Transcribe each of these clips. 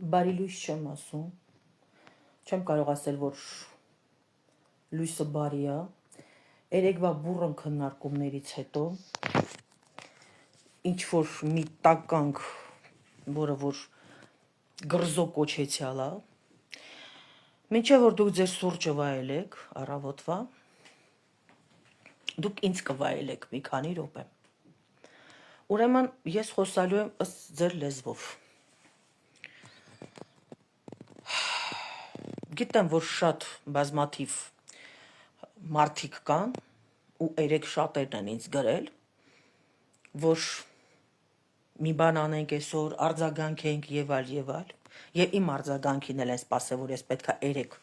Բարի լույս չեմ ասում, չեմ կարող ասել, որ լույսը բարի է, երեկվա բուռն քննարկումներից հետո, ինչ-որ մի տականք, որը որ գրզո կոչեցյալ է, մինչև որ դուք ձեր սուրճը վայելեք առավոտվա, դուք ինձ կվայելեք մի քանի րոպե։ Ուրեմն ես խոսալու եմ ըստ ձեր լեզվով։ Գիտեմ, որ շատ բազմաթիվ մարդիկ կան, ու երեք շատերն են ինձ գրել, որ մի բան անենք այսօր, արձագանքենք եւ այլ, եւ իմ արձագանքին էլ են սպասել, որ ես պետքա երեք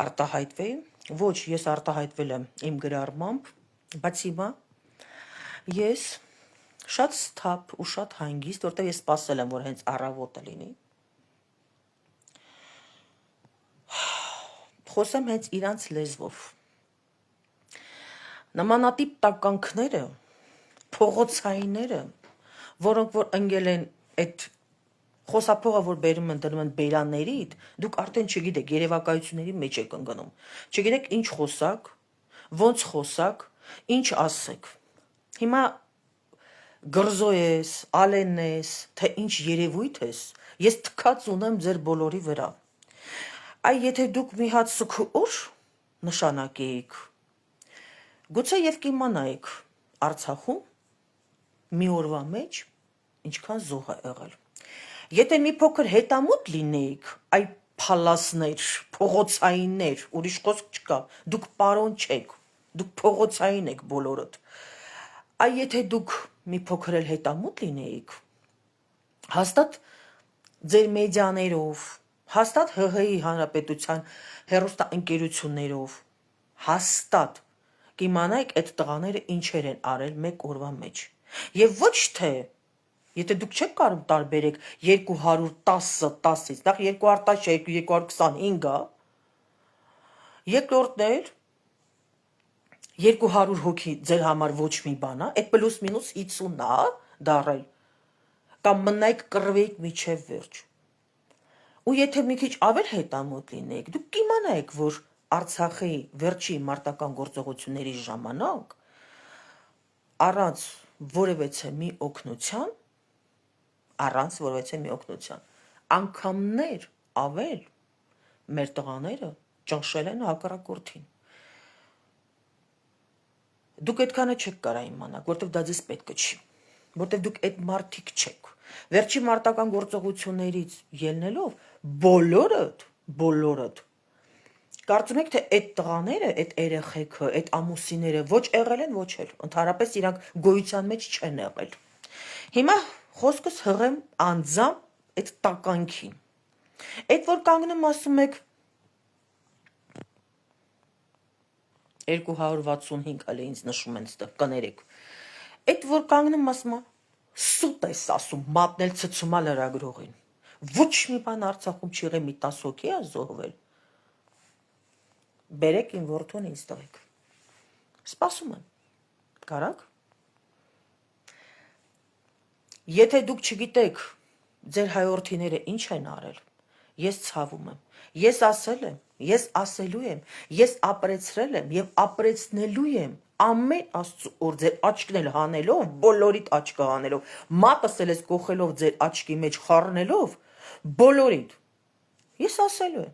արտահայտվեի, ոչ, ես արտահայտվել եմ իմ գրառմամբ, բայց հիմա ես շատ սթափ ու շատ հանգիստ, որտեղ ես սպասել եմ, որ հենց առավոտը լինի, խոսեմ հենց իրանց լեզվով։ Նմանատիպ տականքները, փողոցայինները, որոնք որ ընկել են այդ խոսափողը, որ բերում են դնում են բերաններիդ, դուք արդեն չգիտեք, երևակայությունների մեջ եք ընկնում։ Չգիտեք ինչ խոսակ, ոնց խոսակ, ինչ ասեք։ Հիմա գրզո ես, ալեն ես, թե ինչ երևույթ ես, ես թքած ունեմ ձեր բոլորի վրա։ Այ եթե դուք մի հատ սքուր նշանակեիք, գուցե եւ կիմանայիք Արցախում մի օրվա մեջ ինչքան զոհ է եղել։ Եթե մի փոքր հետամուտ լինեիք, այ փալասներ, փողոցայիններ, ուրիշ խոսք չկա, դուք պարոն չեք, դուք փողոցային եք բոլորդ։ Այ եթե դուք մի փոքր էլ հետամուտ լինեիք, հաստատ ձեր մեդիաներով, հաստատ ՀՀ-ի հանրապետության հեռուստաընկերություններով, հաստատ կիմանայիք այդ տղաները ինչեր են արել մեկ օրվա մեջ։ Եվ ոչ թե, եթե դուք չեք կարող տարբերեք 210-10-ից, նախ 212, 225 է, երկրորդն էլ 200 հոգի ձեր համար ոչ մի բան է, այդ պլյուս մինուս 50 է դարել, կամ մնայք կռվեիք միջև վերջ։ Ու եթե մի քիչ ավել հետամուտ լինեիք, դուք կիմանայիք, որ Արցախի վերջի մարտական գործողությունների ժամանակ առանց որևէ մի օգնության, անգամներ ավել մեր տղաները ճնշել են հակառակորդին։ Դուք այդքանը չեք կարող իմանալ, որտեղ դա ձեզ պետք չի, որտեղ դուք այդ մարդիկ չեք։ Վերջի մարտական գործողություններից ելնելով բոլորդ կարծում եք, թե այդ տղաները, այդ երեխեքը, այդ ամուսինները ոչ եղել են, ոչ էլ, ընդհանրապես իրանք գոյության մեջ չեն եղել։ Հիմա խոսքս հղեմ անձամբ այդ տականքին։ Այդ որ կանգնում ասում եք 265 հələ ինձ նշում են ստեղ, կներեք։ Այդ որ կանգնում ասում սուտ ես ասում, մատնել ցցումա լրագրողին։ Ոչ մի բան Արցախում չի եղել, մի 10 հոգի է զոհվել։ Բերեք իմ որդուն ինձ տվեք։ Սպասում եմ։ Կարաք։ Եթե դուք չգիտեք ձեր հայորդիները ինչ են արել, ես ցավում եմ։ Ես ասել եմ, ես ասելու եմ, ես ապրեցրել եմ եւ ապրեցնելու եմ ամեն Աստծո օր ձեր աչքն էլ հանելով, բոլորիդ աչքը հանելով, մատս էլ ես կողելով ձեր աչքի մեջ խառնելով, բոլորիդ։ Ես ասելու եմ,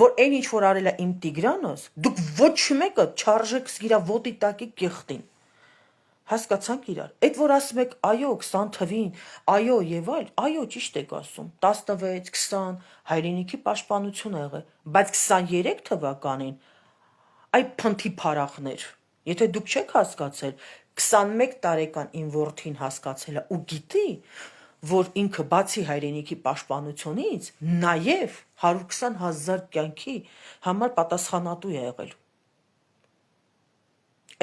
որ այն ինչ որ արել է իմ Տիգրանս, դուք ոչ մեկը չարժեք իրա ոտի տակի կեղտին։ Հասկացանք իրար։ Այդ որ ասում եք, այո, 20 թվին, այո եւ այլ, այո, ճիշտ եք ասում, 16, 20 հայրենիքի պաշտպանություն ա եղել, բայց 23 թվականին այ փնթի փարախներ։ Եթե դուք չեք հասկացել, 21 տարեկան իմ որդին հասկացել է ու գիտի, որ ինքը բացի հայրենիքի պաշտպանությունից նաև 120,000 կյանքի համար պատասխանատու է եղել։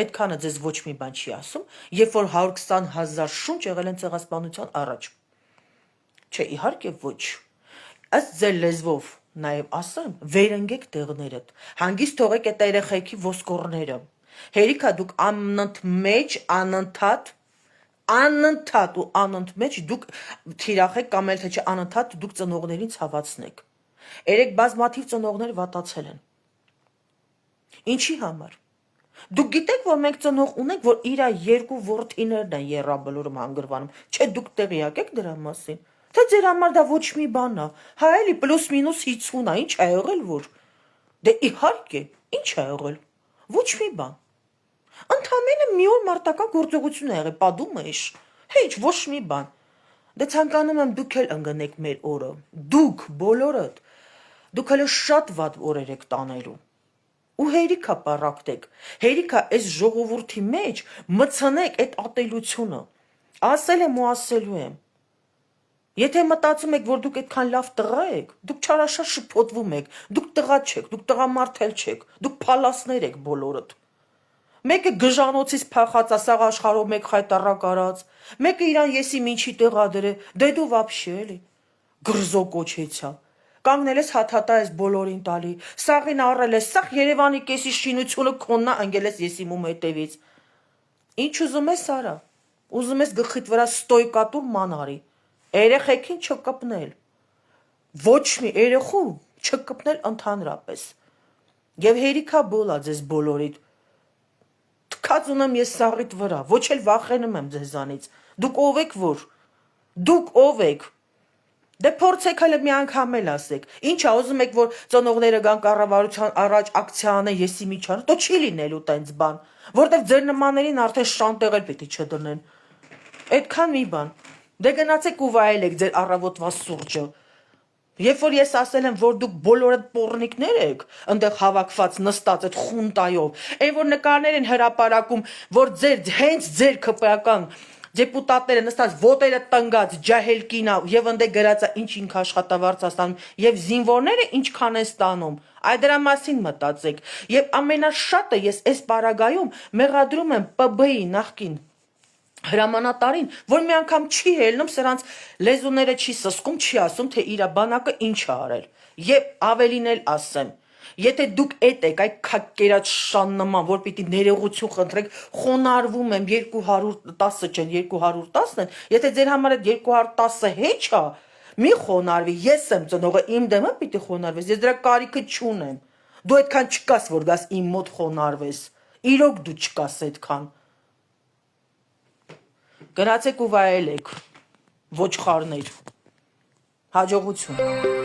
Այդքանը ձեզ ոչ մի բան չի ասում, երբ որ 120,000 շունչ եղել են ցեղասպանության առաջ։ Չէ, իհարկե ոչ։ Ըստ ձեր լեզվով նաև ասեմ, վերընկեք տեղներդ, հանգիստ թողեք այդ երեխեքի ոսկորները։ Հերիքա դուք անընդմեջ, անընդհատ Անընդհատ ու անընդմեջ դուք թիրախ եք կամ էլ թե չէ անընդհատ դուք ծնողներին ցավացնեք։ Երեք բազմաթիվ ծնողներ վատացել են։ Ինչի համար։ Դուք գիտեք, որ մենք ծնող ունենք, որ իր երկու որդիներն են եռաբլուրում հանգրվանում։ Չէ, դուք տեղյակ եք դրա մասին։ Թե ձեր համար դա ոչ մի բան է։ Հա էլի պլյուս-մինուս 50 է, ինչ ա եղել որ։ Դե իհարկե, ինչ ա եղել։ Ոչ մի բան։ Ընդամենը մի օր մարտական գործողություն ա եղել, պատում ես։ Հեչ ոչ մի բան։ Դե ցանկանում եմ դուք էլ ընկնեք մեր օրը։ Դուք բոլորդ։ Դուք հələ շատ վատ օրեր եք տանելու։ Ու հերիքա պարակտեք, հերիքա այս ժողովրդի մեջ մցնեք այդ ատելությունը, ասել եմ ու ասելու եմ, եթե մտածում եք, որ դուք այդքան լավ տղա եք, դուք չարաշար շփոթվում եք, դուք տղա չեք, դուք տղամարդ չեք, դուք փալասներ եք բոլորդ, մեկը գժանոցից փախած ասաղ աշխարհով մեկ խայտարակ արած, մեկը իրան եսի մինչի տեղա դրե, դե դու վաբշե էլի, գրզո կոչեցյա, կանգնել ես հաթաթա ես բոլորին տալի, սաղին առել ես, սաղ Երևանի կեսի շինությունը քոննա ընգել ես եսիմում հետևից, ինչ ուզում ես արա, ուզում ես գլխիդ վրա ստոյկատուր ման արի, երեխեքին չկպնել, ոչ մի երեխու չկպնել ընդհանրապես, և հերիքա բոլա ձեզ բոլորիդ, թքած ունեմ ես սաղիդ վրա, ոչ էլ վախենում եմ ձեզանից, դուք ով եք որ, դուք ով եք, դե փորձեք հələ մի անգամ էլ ասեք, ինչա ուզում եք որ ծնողները գան կառավարության առաջ ակցիա անեն եսի միջան, դո չի լինելու տենց բան, որտեվ ձեր նմաններին արդեն շանտեղ էլ պիտի չդնեն, այդքան մի բան, դե գնացեք ու վայելեք ձեր առավոտվա սուրճը, երբ որ ես ասել եմ, որ դուք բոլորդ պոռնիկներ եք, ընդեղ հավաքված նստած այդ խունտայով, այն որ նկարներ են հրապարակում, որ հենց ձեր ԿՊԱ-ական դեպուտատները նստած ոտերը տնգած ջահել կինա եւ ընդ գրածա ինչ աշխատավարձ ստանում եւ զինվորները ինչքան են ստանում այ դրա մասին մտածեք եւ ամենաշատը ես այս պարագայում մեղադրում եմ ՊԲ-ի նախկին հրամանատարին որ մի անգամ չի ելնում սրանց լեզուները չի սսկում չի ասում թե իր բանակը ինչ է արել եւ ավելին էլ ասեմ Եթե դուք էդ եք այդ քակերած շան նման, որ պիտի ներողություն խնդրեք, խոնարհվում եմ 210 չեն 210 են, եթե ձեր համար այդ 210-ը հեչ է, մի խոնարհվի, ես եմ ծնողը, իմ դեմը պիտի խոնարհվես, ես դրա կարիքը չունեմ։ Դու այդքան չկաս, որ գաս իմ մոտ խոնարհվես։ Իրոք դու չկաս այդքան։ Գնացեք ու վայելեք, ոչխարներ։ Հաջողություն։